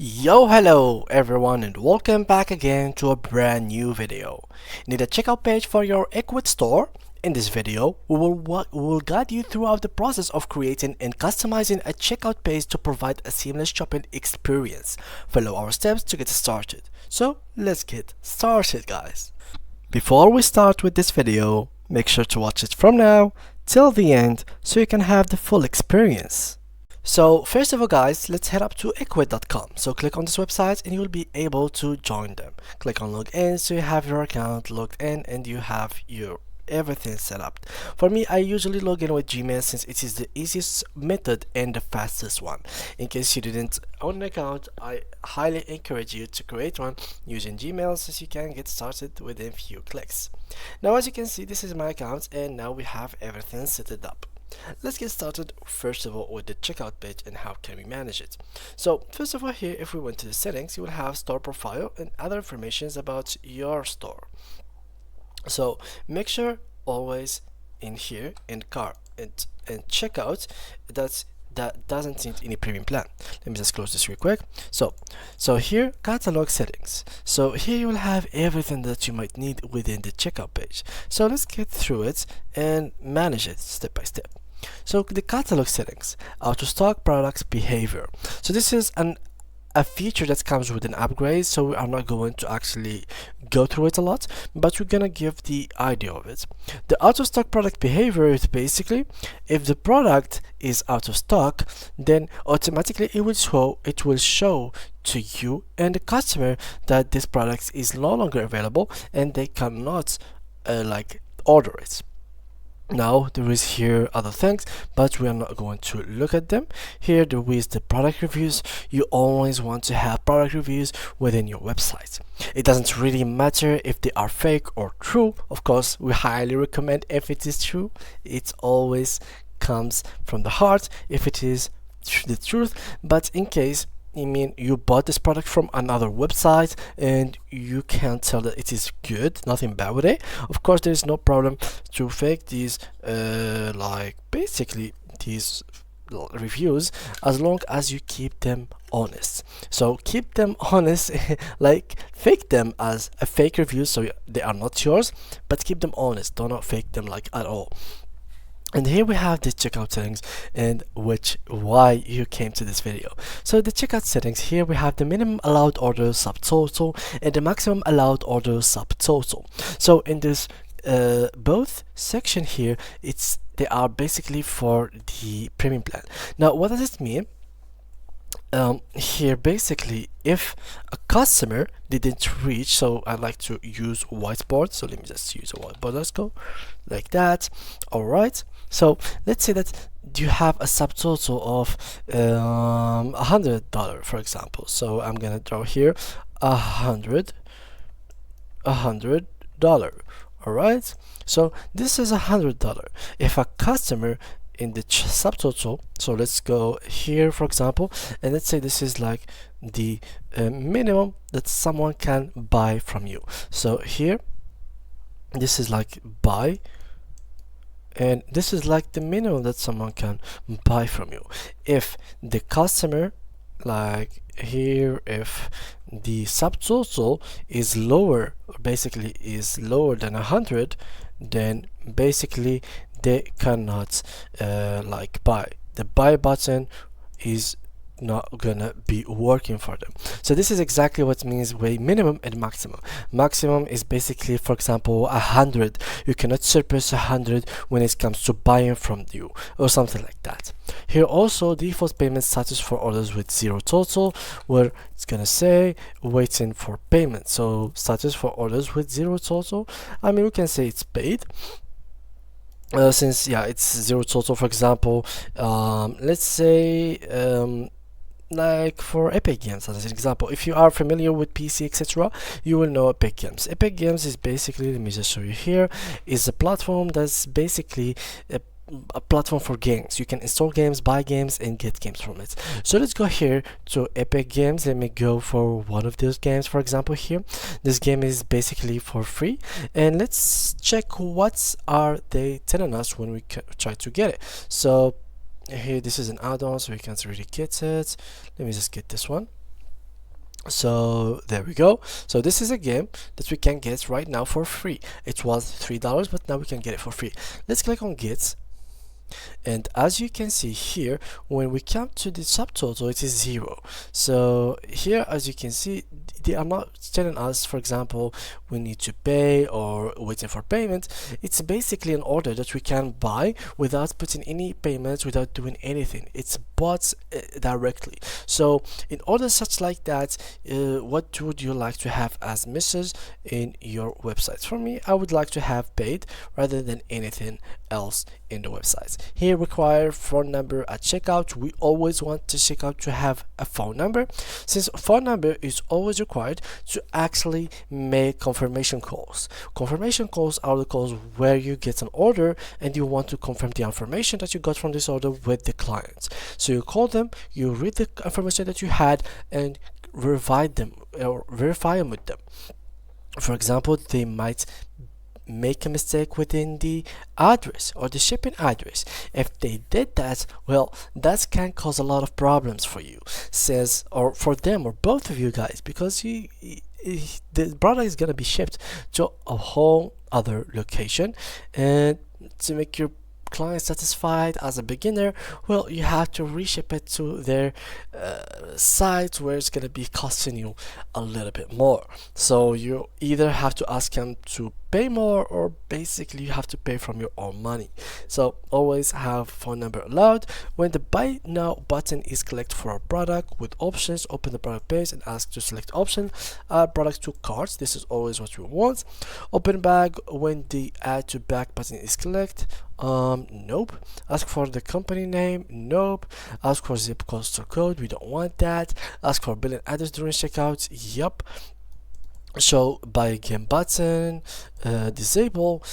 Yo, hello everyone, and welcome back again to a brand new video. Need a checkout page for your Ecwid store? In this video, we will guide you throughout the process of creating and customizing a checkout page to provide a seamless shopping experience. Follow our steps to get started. So let's get started, guys. Before we start with this video, make sure to watch it from now till the end so you can have the full experience. So first of all, guys, let's head up to ecwid.com. So click on this website and you will be able to join them. Click on login so you have your account logged in and you have your everything set up. For me, I usually log in with Gmail since it is the easiest method and the fastest one. In case you didn't own an account, I highly encourage you to create one using Gmail since you can get started within few clicks. Now, as you can see, this is my account and now we have everything set it up. Let's get started first of all with the checkout page and how can we manage it. So first of all, here if we went to the settings, you will have store profile and other informations about your store. So make sure always in here in cart and checkout that doesn't need any premium plan. Let me just close this real quick. So here, catalog settings. So here you will have everything that you might need within the checkout page. So let's get through it and manage it step by step. So the catalog settings, out of stock products behavior. So this is a feature that comes with an upgrade, so we are not going to actually go through it a lot, but we're gonna give the idea of it. The out of stock product behavior is basically if the product is out of stock, then automatically it will show to you and the customer that this product is no longer available and they cannot order it. Now there is here other things, but we are not going to look at them. Here there is the product reviews. You always want to have product reviews within your website. It doesn't really matter if they are fake or true. Of course, we highly recommend if it is true. It always comes from the heart if it is the truth. But in case you bought this product from another website and you can tell that it is good, nothing bad with it, of course there is no problem to fake these basically these reviews as long as you keep them honest. So keep them honest, like fake them as a fake review so they are not yours, but keep them honest. Do not fake them at all. And here we have the checkout settings and why you came to this video. So the checkout settings, here we have the minimum allowed order subtotal and the maximum allowed order subtotal. So in this both section here, they are basically for the premium plan. Now what does it mean? Here basically if a customer didn't reach, so I like to use whiteboard, so let me just use a whiteboard. Let's go like that. All right, so let's say that you have a subtotal of $100 for example. So I'm gonna draw here $100. All right, so this is $100. If a customer in the subtotal, so let's go here for example, and let's say this is like the minimum that someone can buy from you. So here this is like buy, and this is like the minimum that someone can buy from you. If the customer, like here, if the subtotal is lower, basically is lower than 100, then basically they cannot buy. The buy button is not gonna be working for them. So this is exactly what it means with minimum and maximum. Maximum is basically, for example, 100. You cannot surpass 100 when it comes to buying from you or something like that. Here also default payment status for orders with zero total, where it's gonna say waiting for payment. So status for orders with zero total, we can say it's paid. Since it's zero total, for example, let's say like for Epic Games as an example. If you are familiar with PC, etc., you will know Epic Games. Epic Games is basically, let me just show you here, is a platform that's basically a platform for games. You can install games, buy games, and get games from it. So let's go here to Epic Games. Let me go for one of those games, for example. Here this game is basically for free, and let's check what are they telling us when we try to get it. So here this is an add-on, so we can't really get it. Let me just get this one. So there we go. So this is a game that we can get right now for free. It was $3, but now we can get it for free. Let's click on get. And as you can see here, when we come to the subtotal, it is 0. So here, as you can see, they are not telling us, for example, we need to pay or waiting for payment. It's basically an order that we can buy without putting any payments, without doing anything. It's bought directly. So in order such like that, what would you like to have as message in your website? For me, I would like to have paid rather than anything else in the website. Here require phone number at checkout. We always want to checkout to have a phone number, since phone number is always required to actually make confirmation calls. Confirmation calls are the calls where you get an order and you want to confirm the information that you got from this order with the client. So you call them, you read the information that you had, and verify them with them. For example, they might make a mistake within the address or the shipping address. If they did that, well, that can cause a lot of problems for you, says, or for them, or both of you guys, because the product is gonna be shipped to a whole other location, and to make your client satisfied as a beginner, well, you have to reship it to their site, where it's going to be costing you a little bit more. So you either have to ask them to pay more, or basically you have to pay from your own money. So always have phone number allowed. When the buy now button is clicked for a product with options, open the product page and ask to select option, add products to carts. This is always what we want. Open bag. When the add to bag button is clicked, nope. Ask for the company name, nope. Ask for zip postal code, we don't want that. Ask for billing address during checkout, yep. Show buy again button, disable.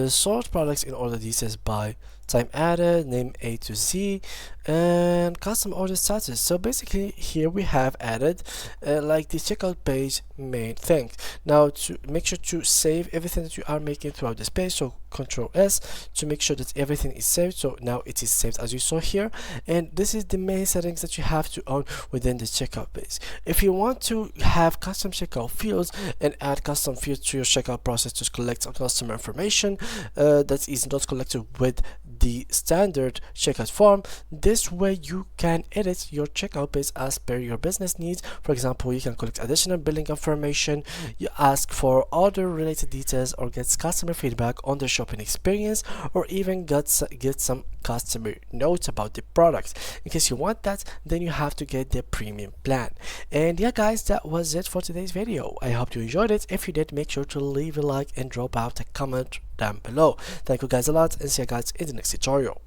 Sort products in order details by time added, name A to Z, and custom order status. So basically here we have added like the checkout page main thing. Now to make sure to save everything that you are making throughout this page, so Control S to make sure that everything is saved. So now it is saved as you saw here, and this is the main settings that you have to own within the checkout page. If you want to have custom checkout fields and add custom fields to your checkout process to collect customer information that is not collected with the standard checkout form, this way you can edit your checkout page as per your business needs. For example, you can collect additional billing information, you ask for other related details, or get customer feedback on the shopping experience, or even get some customer notes about the product. In case you want that, then you have to get the premium plan. And yeah guys, that was it for today's video. I hope you enjoyed it. If you did, make sure to leave a like and drop out a comment down below. Thank you guys a lot, and see you guys in the next tutorial.